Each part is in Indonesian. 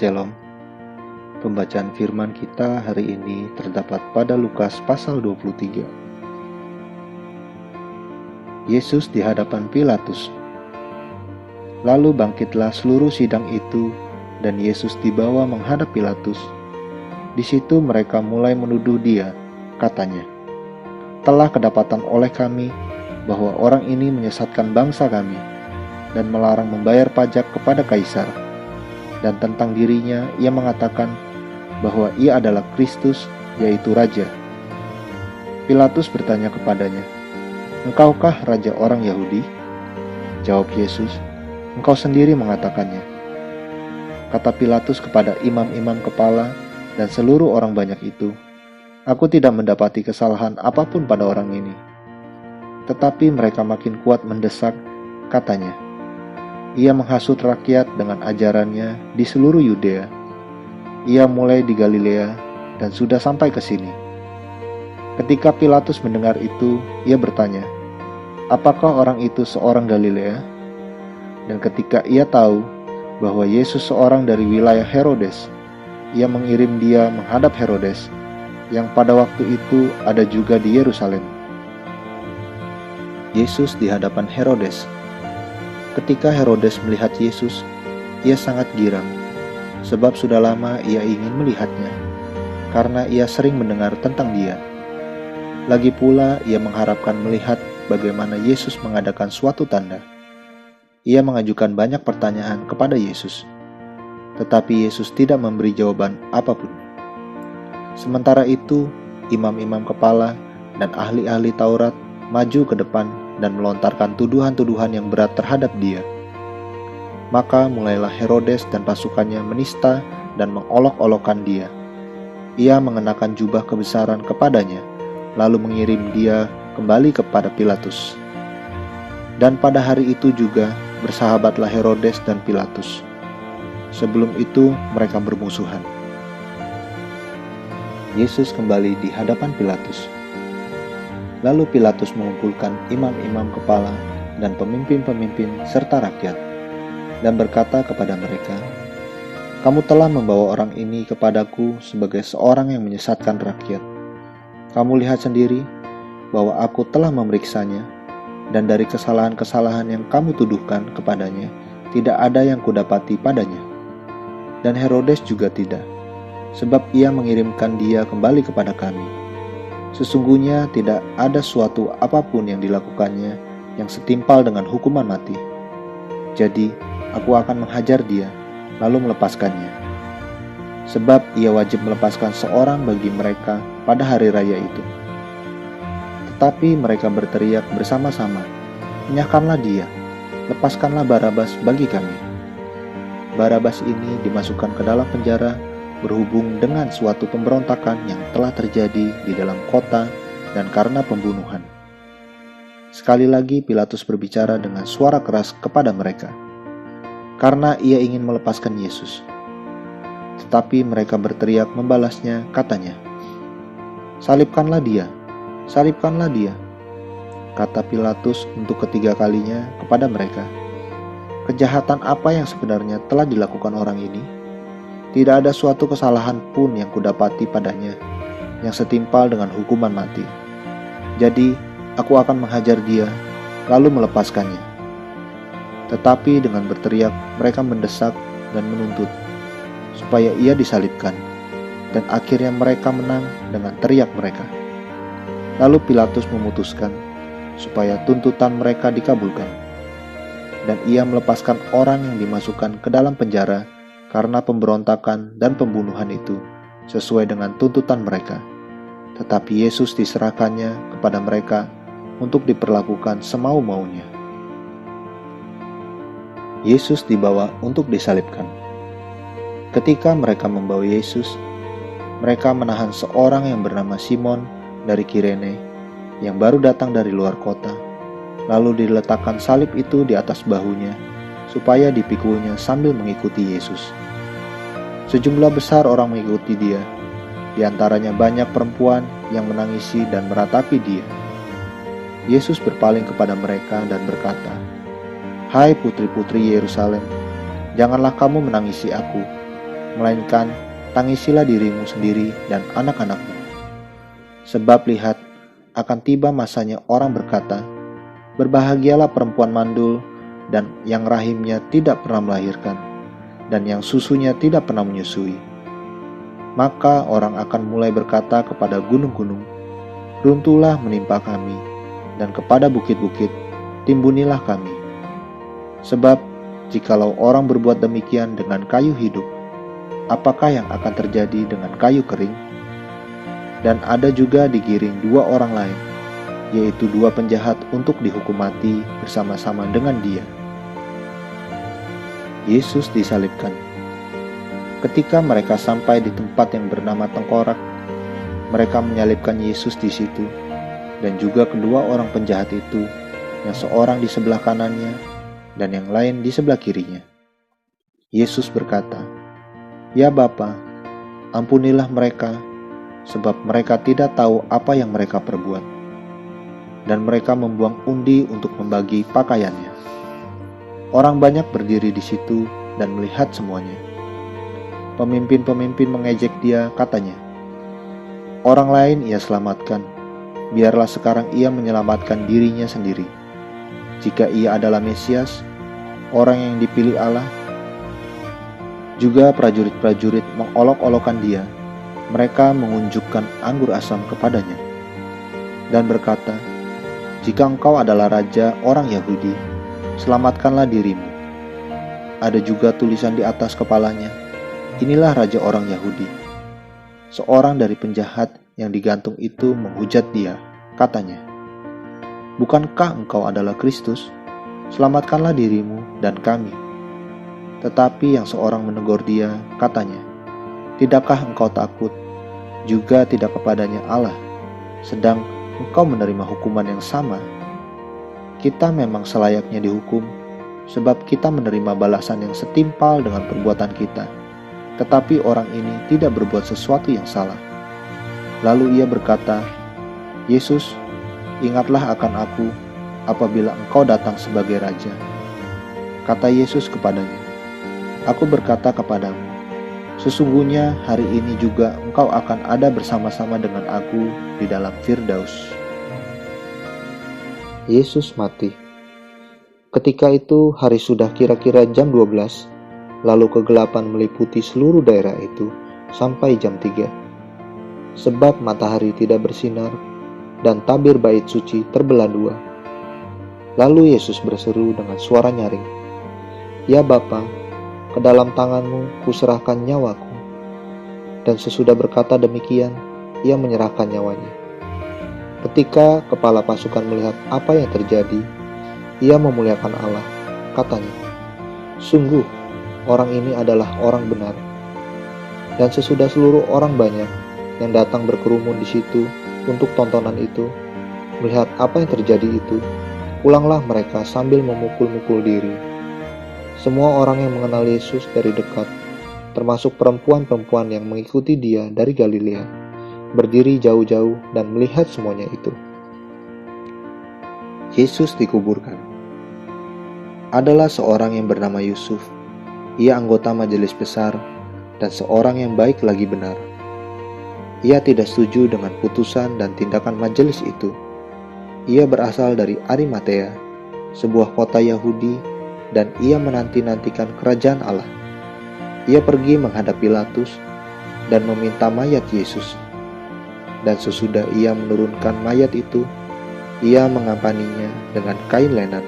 Shalom. Pembacaan firman kita hari ini terdapat pada Lukas pasal 23. Yesus di hadapan Pilatus. Lalu bangkitlah seluruh sidang itu dan Yesus dibawa menghadap Pilatus. Di situ mereka mulai menuduh dia, katanya, "Telah kedapatan oleh kami bahwa orang ini menyesatkan bangsa kami dan melarang membayar pajak kepada Kaisar. Dan tentang dirinya ia mengatakan bahwa ia adalah Kristus, yaitu Raja." Pilatus bertanya kepadanya, "Engkaukah Raja orang Yahudi?" Jawab Yesus, "Engkau sendiri mengatakannya." Kata Pilatus kepada imam-imam kepala dan seluruh orang banyak itu, "Aku tidak mendapati kesalahan apapun pada orang ini." Tetapi mereka makin kuat mendesak, katanya, "Ia menghasut rakyat dengan ajarannya di seluruh Yudea. Ia mulai di Galilea dan sudah sampai ke sini." Ketika Pilatus mendengar itu, ia bertanya, "Apakah orang itu seorang Galilea?" Dan ketika ia tahu bahwa Yesus seorang dari wilayah Herodes, ia mengirim dia menghadap Herodes, yang pada waktu itu ada juga di Yerusalem. Yesus di hadapan Herodes. Ketika Herodes melihat Yesus, ia sangat girang, sebab sudah lama ia ingin melihatnya, karena ia sering mendengar tentang dia. Lagi pula ia mengharapkan melihat bagaimana Yesus mengadakan suatu tanda. Ia mengajukan banyak pertanyaan kepada Yesus, tetapi Yesus tidak memberi jawaban apapun. Sementara itu, imam-imam kepala dan ahli-ahli Taurat maju ke depan dan melontarkan tuduhan-tuduhan yang berat terhadap dia. Maka mulailah Herodes dan pasukannya menista dan mengolok-olokkan dia. Ia mengenakan jubah kebesaran kepadanya, lalu mengirim dia kembali kepada Pilatus. Dan pada hari itu juga bersahabatlah Herodes dan Pilatus. Sebelum itu mereka bermusuhan. Yesus kembali di hadapan Pilatus. Lalu Pilatus mengumpulkan imam-imam kepala dan pemimpin-pemimpin serta rakyat, dan berkata kepada mereka, "Kamu telah membawa orang ini kepadaku sebagai seorang yang menyesatkan rakyat. Kamu lihat sendiri bahwa aku telah memeriksanya, dan dari kesalahan-kesalahan yang kamu tuduhkan kepadanya, tidak ada yang kudapati padanya. Dan Herodes juga tidak, sebab ia mengirimkan dia kembali kepada kami. Sesungguhnya tidak ada suatu apapun yang dilakukannya yang setimpal dengan hukuman mati. Jadi aku akan menghajar dia, lalu melepaskannya. Sebab ia wajib melepaskan seorang bagi mereka pada hari raya itu." Tetapi mereka berteriak bersama-sama, "Nyahkanlah dia, lepaskanlah Barabas bagi kami." Barabas ini dimasukkan ke dalam penjara berhubung dengan suatu pemberontakan yang telah terjadi di dalam kota dan karena pembunuhan. Sekali lagi Pilatus berbicara dengan suara keras kepada mereka, karena ia ingin melepaskan Yesus. Tetapi mereka berteriak membalasnya, katanya, "Salibkanlah dia, salibkanlah dia." Kata Pilatus untuk ketiga kalinya kepada mereka, "Kejahatan apa yang sebenarnya telah dilakukan orang ini? Tidak ada suatu kesalahan pun yang kudapati padanya yang setimpal dengan hukuman mati. Jadi aku akan menghajar dia, lalu melepaskannya." Tetapi dengan berteriak mereka mendesak dan menuntut supaya ia disalibkan, dan akhirnya mereka menang dengan teriak mereka. Lalu Pilatus memutuskan supaya tuntutan mereka dikabulkan, dan ia melepaskan orang yang dimasukkan ke dalam penjara karena pemberontakan dan pembunuhan itu sesuai dengan tuntutan mereka. Tetapi Yesus diserahkannya kepada mereka untuk diperlakukan semau-maunya. Yesus dibawa untuk disalibkan. Ketika mereka membawa Yesus, mereka menahan seorang yang bernama Simon dari Kirene yang baru datang dari luar kota, lalu diletakkan salib itu di atas bahunya supaya dipikulnya sambil mengikuti Yesus. Sejumlah besar orang mengikuti dia, di antaranya banyak perempuan yang menangisi dan meratapi dia. Yesus berpaling kepada mereka dan berkata, "Hai putri-putri Yerusalem, janganlah kamu menangisi aku, melainkan tangisilah dirimu sendiri dan anak-anakmu. Sebab lihat, akan tiba masanya orang berkata, berbahagialah perempuan mandul dan yang rahimnya tidak pernah melahirkan, dan yang susunya tidak pernah menyusui. Maka orang akan mulai berkata kepada gunung-gunung, runtuhlah menimpa kami, dan kepada bukit-bukit, timbunilah kami. Sebab, jikalau orang berbuat demikian dengan kayu hidup, apakah yang akan terjadi dengan kayu kering? Dan ada juga digiring 2 orang lain, yaitu 2 penjahat untuk dihukum mati bersama-sama dengan dia. Yesus disalibkan. Ketika mereka sampai di tempat yang bernama Tengkorak, mereka menyalibkan Yesus di situ, dan juga kedua orang penjahat itu, yang seorang di sebelah kanannya dan yang lain di sebelah kirinya. Yesus berkata, "Ya Bapa, ampunilah mereka, sebab mereka tidak tahu apa yang mereka perbuat." Dan mereka membuang undi untuk membagi pakaiannya. Orang banyak berdiri di situ dan melihat semuanya. Pemimpin-pemimpin mengejek dia, katanya, "Orang lain ia selamatkan, biarlah sekarang ia menyelamatkan dirinya sendiri. Jika ia adalah Mesias, orang yang dipilih Allah." Juga prajurit-prajurit mengolok-olokkan dia. Mereka mengunjukkan anggur asam kepadanya dan berkata, "Jika engkau adalah raja orang Yahudi, selamatkanlah dirimu." Ada juga tulisan di atas kepalanya, "Inilah raja orang Yahudi." Seorang dari penjahat yang digantung itu menghujat dia, katanya, "Bukankah engkau adalah Kristus? Selamatkanlah dirimu dan kami." Tetapi yang seorang menegur dia, katanya, "Tidakkah engkau takut, juga tidak kepadanya Allah, sedang engkau menerima hukuman yang sama? Kita memang selayaknya dihukum, sebab kita menerima balasan yang setimpal dengan perbuatan kita. Tetapi orang ini tidak berbuat sesuatu yang salah." Lalu ia berkata, "Yesus, ingatlah akan aku apabila engkau datang sebagai raja." Kata Yesus kepadanya, "Aku berkata kepadamu, sesungguhnya hari ini juga engkau akan ada bersama-sama dengan aku di dalam Firdaus." Yesus mati. Ketika itu hari sudah kira-kira jam 12, lalu kegelapan meliputi seluruh daerah itu sampai jam 3. Sebab matahari tidak bersinar dan tabir bait suci terbelah 2. Lalu Yesus berseru dengan suara nyaring, "Ya Bapa, ke dalam tanganmu kuserahkan nyawaku." Dan sesudah berkata demikian, ia menyerahkan nyawanya. Ketika kepala pasukan melihat apa yang terjadi, ia memuliakan Allah. Katanya, "Sungguh, orang ini adalah orang benar." Dan sesudah seluruh orang banyak yang datang berkerumun di situ untuk tontonan itu, melihat apa yang terjadi itu, pulanglah mereka sambil memukul-mukul diri. Semua orang yang mengenal Yesus dari dekat, termasuk perempuan-perempuan yang mengikuti dia dari Galilea, berdiri jauh-jauh dan melihat semuanya itu. Yesus dikuburkan. Adalah seorang yang bernama Yusuf. Ia anggota majelis besar dan seorang yang baik lagi benar. Ia tidak setuju dengan putusan dan tindakan majelis itu. Ia berasal dari Arimatea, sebuah kota Yahudi, dan ia menanti-nantikan kerajaan Allah. Ia pergi menghadap Pilatus dan meminta mayat Yesus. Dan sesudah ia menurunkan mayat itu, ia mengampaninya dengan kain lenan,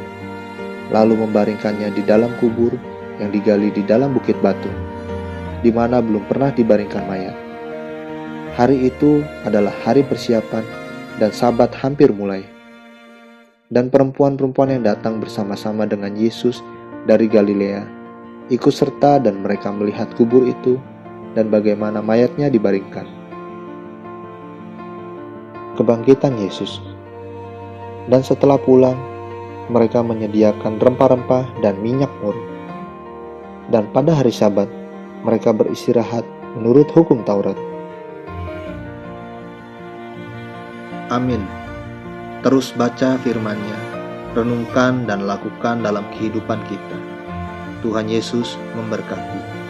lalu membaringkannya di dalam kubur yang digali di dalam bukit batu, di mana belum pernah dibaringkan mayat. Hari itu adalah hari persiapan dan Sabat hampir mulai. Dan perempuan-perempuan yang datang bersama-sama dengan Yesus dari Galilea ikut serta dan mereka melihat kubur itu dan bagaimana mayatnya dibaringkan. Kebangkitan Yesus. Dan setelah pulang, mereka menyediakan rempah-rempah dan minyak mur. Dan pada hari Sabat, mereka beristirahat menurut hukum Taurat. Amin. Terus baca firman-Nya, renungkan dan lakukan dalam kehidupan kita. Tuhan Yesus memberkati.